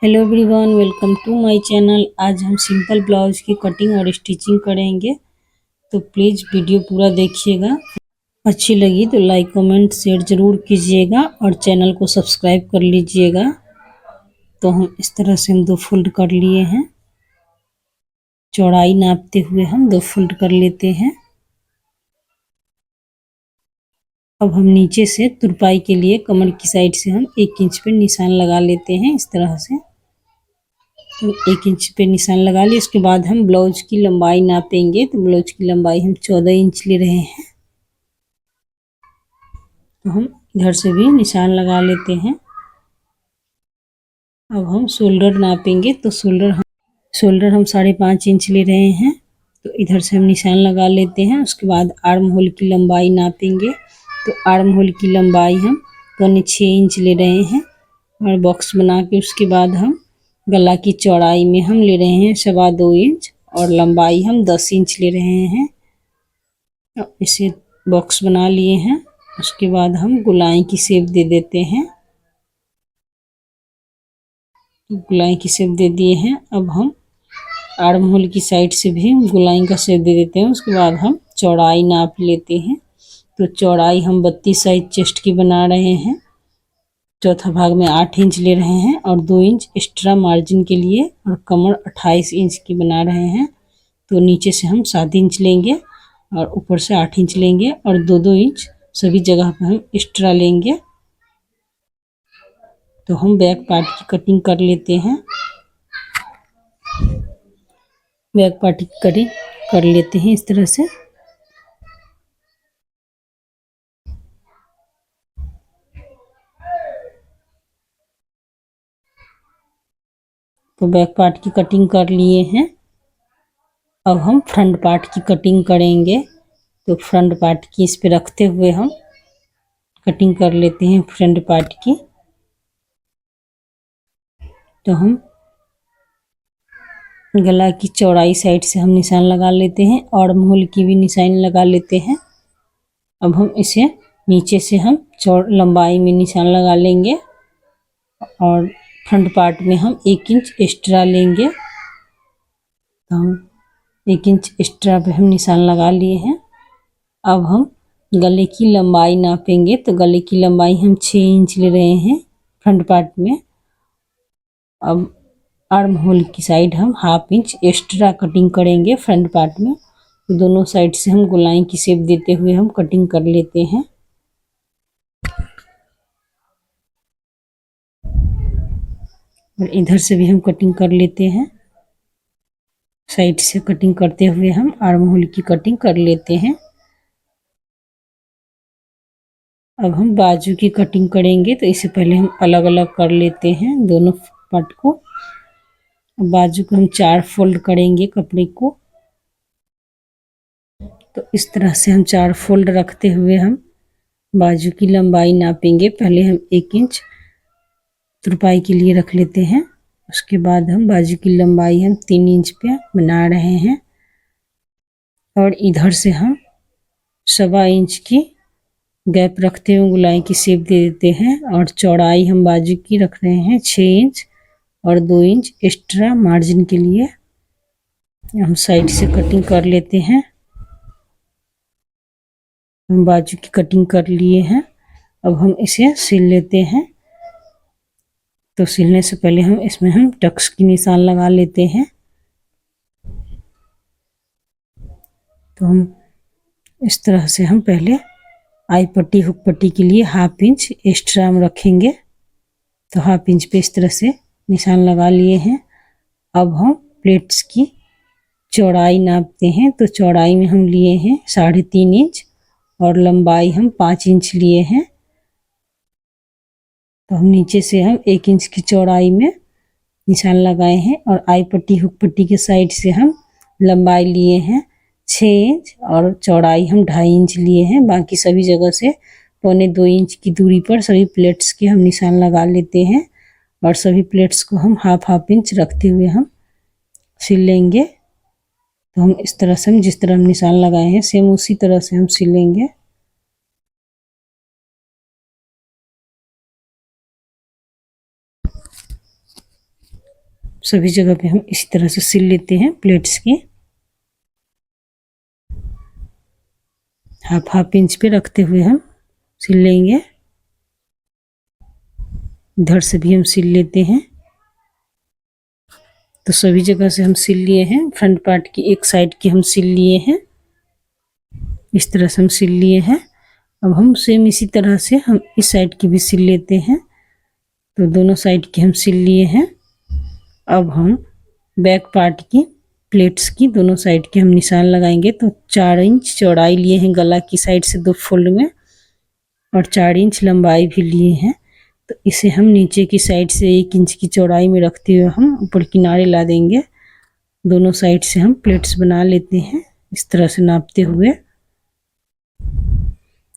Hello everyone, welcome to my channel. आज हम simple blouse की कटिंग और स्टिचिंग करेंगे, तो प्लीज़ वीडियो पूरा देखिएगा। अच्छी लगी तो लाइक कमेंट शेयर ज़रूर कीजिएगा और चैनल को सब्सक्राइब कर लीजिएगा। तो हम इस तरह से हम 2 फोल्ड कर लिए हैं। चौड़ाई नापते हुए हम 2 फोल्ड कर लेते हैं। अब हम नीचे से तुरपाई के लिए कमर की साइड से हम 1 इंच पे निशान लगा लेते हैं। इस तरह से 1 इंच पे निशान लगा लिए। इसके बाद हम ब्लाउज की लंबाई नापेंगे, तो ब्लाउज की लंबाई हम 14 इंच ले रहे हैं। तो हम इधर से भी निशान लगा लेते हैं। अब हम शोल्डर नापेंगे, तो शोल्डर हम 5.5 इंच ले रहे हैं। तो इधर से हम निशान लगा लेते हैं। उसके बाद आर्म होल की लंबाई नापेंगे, तो आर्म होल की लंबाई हम 6 इंच ले रहे हैं। और बॉक्स बना के उसके बाद हम गला की चौड़ाई में हम ले रहे हैं 2.25 इंच और लंबाई हम 10 इंच ले रहे हैं। इसे बॉक्स बना लिए हैं। उसके बाद हम गोलाई की शेप दे देते हैं। गोलाई की शेप दे दिए हैं। अब हम आर्म होल की साइड से भी गोलाई का शेप दे देते हैं। उसके बाद हम चौड़ाई नाप लेते हैं। तो चौड़ाई हम 32 साइज चेस्ट की बना रहे हैं। चौथा भाग में 8 इंच ले रहे हैं और 2 इंच एक्स्ट्रा मार्जिन के लिए, और कमर 28 इंच की बना रहे हैं। तो नीचे से हम 7 इंच लेंगे और ऊपर से 8 इंच लेंगे और 2-2 इंच सभी जगह पर हम एक्स्ट्रा लेंगे। तो हम बैक पार्ट की कटिंग कर लेते हैं। बैक पार्ट की कटिंग कर लेते हैं इस तरह से। तो बैक पार्ट की कटिंग कर लिए हैं। अब हम फ्रंट पार्ट की कटिंग करेंगे। तो फ्रंट पार्ट की इस पे रखते हुए हम कटिंग कर लेते हैं फ्रंट पार्ट की। तो हम गला की चौड़ाई साइड से हम निशान लगा लेते हैं और आर्म होल की भी निशान लगा लेते हैं। अब हम इसे नीचे से हम लंबाई में निशान लगा लेंगे और फ्रंट पार्ट में हम 1 इंच एक्स्ट्रा लेंगे। तो हम 1 इंच एक्स्ट्रा पे हम निशान लगा लिए हैं। अब हम गले की लंबाई नापेंगे, तो गले की लंबाई हम 6 इंच ले रहे हैं फ्रंट पार्ट में। अब आर्म होल की साइड हम 1/2 इंच एक्स्ट्रा कटिंग करेंगे फ्रंट पार्ट में। तो दोनों साइड से हम गोलाई की शेप देते हुए हम कटिंग कर लेते हैं। और इधर से भी हम कटिंग कर लेते हैं। साइड से कटिंग करते हुए हम आर्म होल की कटिंग कर लेते हैं। अब हम बाजू की कटिंग करेंगे, तो इससे पहले हम अलग अलग कर लेते हैं दोनों पार्ट को। बाजू को हम 4 फोल्ड करेंगे कपड़े को। तो इस तरह से हम 4 फोल्ड रखते हुए हम बाजू की लंबाई नापेंगे। पहले हम 1 इंच तुरपाई के लिए रख लेते हैं। उसके बाद हम बाजू की लंबाई हम 3 इंच पे बना रहे हैं और इधर से हम 1.25 इंच की गैप रखते हुए गोलाई की शेप दे देते हैं। और चौड़ाई हम बाजू की रख रहे हैं 6 इंच और 2 इंच एक्स्ट्रा मार्जिन के लिए। हम साइड से कटिंग कर लेते हैं। हम बाजू की कटिंग कर लिए हैं। अब हम इसे सिल लेते हैं। तो सिलने से पहले हम इसमें हम टक्स की निशान लगा लेते हैं। तो हम इस तरह से हम पहले आई पट्टी हुक पट्टी के लिए 1/2 इंच एक्स्ट्रा हम रखेंगे। तो 1/2 इंच पे इस तरह से निशान लगा लिए हैं। अब हम प्लेट्स की चौड़ाई नापते हैं। तो चौड़ाई में हम लिए हैं 3.5 इंच और लंबाई हम 5 इंच लिए हैं। तो हम नीचे से हम 1 इंच की चौड़ाई में निशान लगाए हैं और आई पट्टी हुक पट्टी के साइड से हम लंबाई लिए हैं 6 इंच और चौड़ाई हम 2.5 इंच लिए हैं। बाकी सभी जगह से 1.25 इंच की दूरी पर सभी प्लेट्स के हम निशान लगा लेते हैं और सभी प्लेट्स को हम 1/2 इंच रखते हुए हम सिल लेंगे। तो हम इस तरह से हम जिस तरह हम निशान लगाए हैं सेम उसी तरह से हम सिलेंगे। सभी जगह पे हम इसी तरह से सिल लेते हैं प्लेट्स की। हाफ इंच पे रखते हुए हम सिल लेंगे। इधर से भी हम सिल लेते हैं। तो सभी जगह से हम सिल लिए हैं। फ्रंट पार्ट की एक साइड की हम सिल लिए हैं, इस तरह से हम सिल लिए हैं। अब हम सेम इसी तरह से हम इस साइड की भी सिल लेते हैं। तो दोनों साइड की हम सिल लिए हैं। अब हम बैक पार्ट की प्लेट्स की दोनों साइड के हम निशान लगाएंगे। तो 4 इंच चौड़ाई लिए हैं गला की साइड से 2 फोल्ड में, और 4 इंच लंबाई भी लिए हैं। तो इसे हम नीचे की साइड से 1 इंच की चौड़ाई में रखते हुए हम ऊपर किनारे ला देंगे। दोनों साइड से हम प्लेट्स बना लेते हैं इस तरह से नापते हुए।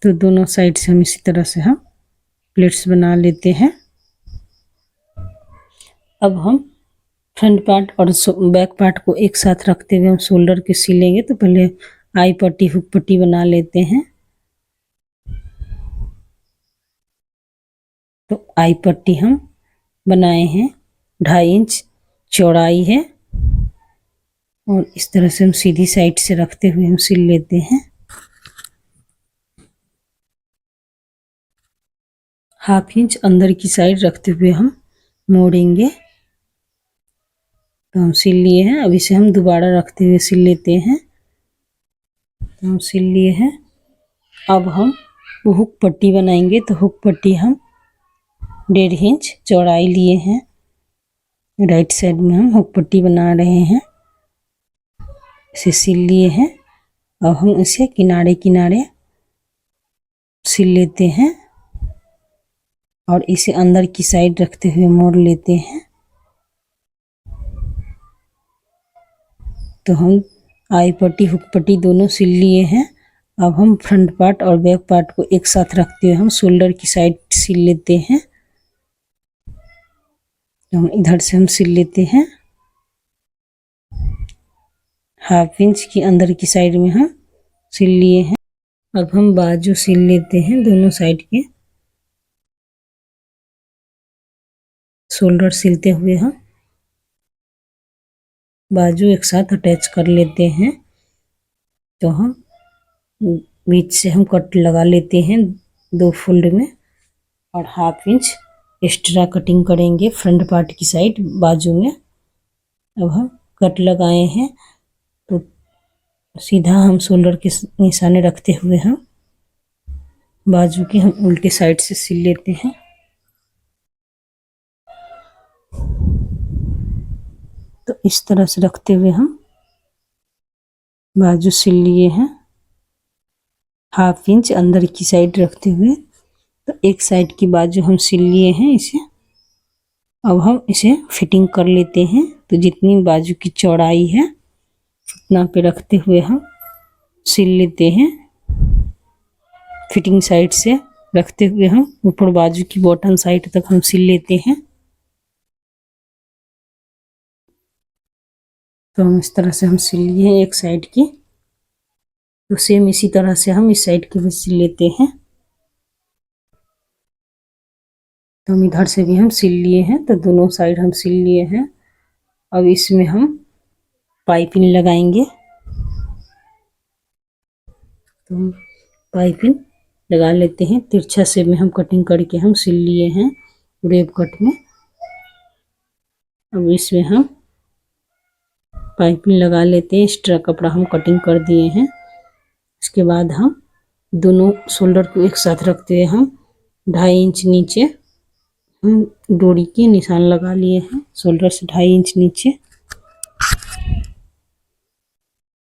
तो दोनों साइड से हम इसी तरह से हम प्लेट्स बना लेते हैं। अब हम फ्रंट पार्ट और बैक पार्ट को एक साथ रखते हुए हम शोल्डर के सिलेंगे। तो पहले आई पट्टी हुक पट्टी बना लेते हैं। तो आई पट्टी हम बनाए हैं, 2.5 इंच चौड़ाई है, और इस तरह से हम सीधी साइड से रखते हुए हम सिल लेते हैं। हाफ इंच अंदर की साइड रखते हुए हम मोड़ेंगे। तो हम सिल लिए हैं। अब इसे हम दोबारा रखते हुए सिल लेते हैं। तो हम सिल लिए हैं। अब हम हुक पट्टी बनाएंगे। तो हुक पट्टी हम 1.5 इंच चौड़ाई लिए हैं। राइट साइड में हम हुक पट्टी बना रहे हैं। इसे सिल लिए हैं। अब हम इसे किनारे किनारे सिल लेते हैं और इसे अंदर की साइड रखते हुए मोड़ लेते हैं। तो हम आई पट्टी हुक पट्टी दोनों सिल लिए हैं। अब हम फ्रंट पार्ट और बैक पार्ट को एक साथ रखते हुए हम शोल्डर की साइड सिल लेते हैं। तो हम इधर से हम सिल लेते हैं। हाफ इंच की अंदर की साइड में हम सिल लिए हैं। अब हम बाजू सिल लेते हैं दोनों साइड के। शोल्डर सिलते हुए हम बाजू एक साथ अटैच कर लेते हैं। तो हम बीच से हम कट लगा लेते हैं 2 फोल्ड में, और हाफ इंच एक्स्ट्रा कटिंग करेंगे फ्रंट पार्ट की साइड बाजू में। अब हम कट लगाए हैं तो सीधा हम शोल्डर के निशाने रखते हुए हम बाजू की हम उल्टे साइड से सिल लेते हैं। तो इस तरह से रखते हुए हम बाजू सिल लिए हैं। हाफ इंच अंदर की साइड रखते हुए तो एक साइड की बाजू हम सिल लिए हैं इसे। अब हम इसे फिटिंग कर लेते हैं। तो जितनी बाजू की चौड़ाई है उतना पे रखते हुए हम सिल लेते हैं। फिटिंग साइड से रखते हुए हम ऊपर बाजू की बॉटम साइड तक हम सिल लेते हैं। तो हम इस तरह से हम सिल लिए हैं एक साइड की। तो सेम इसी तरह से हम इस साइड की भी सिल लेते हैं। तो हम इधर से भी हम सिल लिए हैं। तो दोनों साइड हम सिल लिए हैं। अब इसमें हम पाइपिंग लगाएंगे। तो हम पाइपिंग लगा लेते हैं। तिरछा से में हम कटिंग करके हम सिल लिए हैं वेब कट में। अब इसमें हम पाइपिंग लगा लेते हैं। एक्स्ट्रा कपड़ा हम कटिंग कर दिए हैं। इसके बाद हम दोनों शोल्डर को एक साथ रखते हुए हम 2.5 इंच नीचे हम डोरी के निशान लगा लिए हैं। शोल्डर से 2.5 इंच नीचे।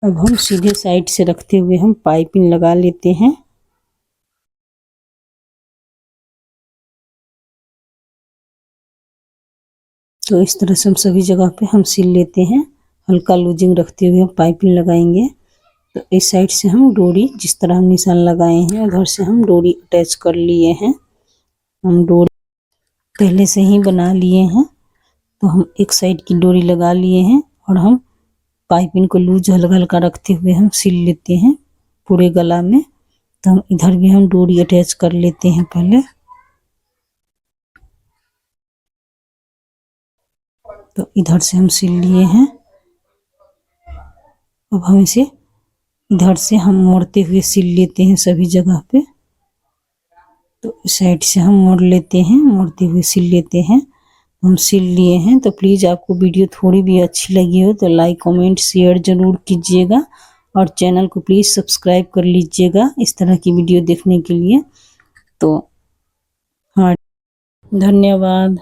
अब हम सीधे साइड से रखते हुए हम पाइपिंग लगा लेते हैं। तो इस तरह से हम सभी जगह पे हम सिल लेते हैं। हल्का लूजिंग रखते हुए हम पाइपिंग लगाएंगे। तो इस साइड से हम डोरी जिस तरह हम निशान लगाए हैं उधर से हम डोरी अटैच कर लिए हैं। हम डोरी पहले से ही बना लिए हैं। तो हम एक साइड की डोरी लगा लिए हैं और हम पाइपिंग को लूज हल्का हल्का रखते हुए हम सिल लेते हैं पूरे गला में। तो हम इधर भी हम डोरी अटैच कर लेते हैं पहले। तो इधर से हम सिल लिए हैं। अब हम इसे इधर से हम मोड़ते हुए सिल लेते हैं सभी जगह पे। तो इस साइड से हम मोड़ लेते हैं, मोड़ते हुए सिल लेते हैं। हम सिल लिए हैं। तो प्लीज़ आपको वीडियो थोड़ी भी अच्छी लगी हो तो लाइक कमेंट शेयर ज़रूर कीजिएगा और चैनल को प्लीज़ सब्सक्राइब कर लीजिएगा इस तरह की वीडियो देखने के लिए। तो हाँ, धन्यवाद।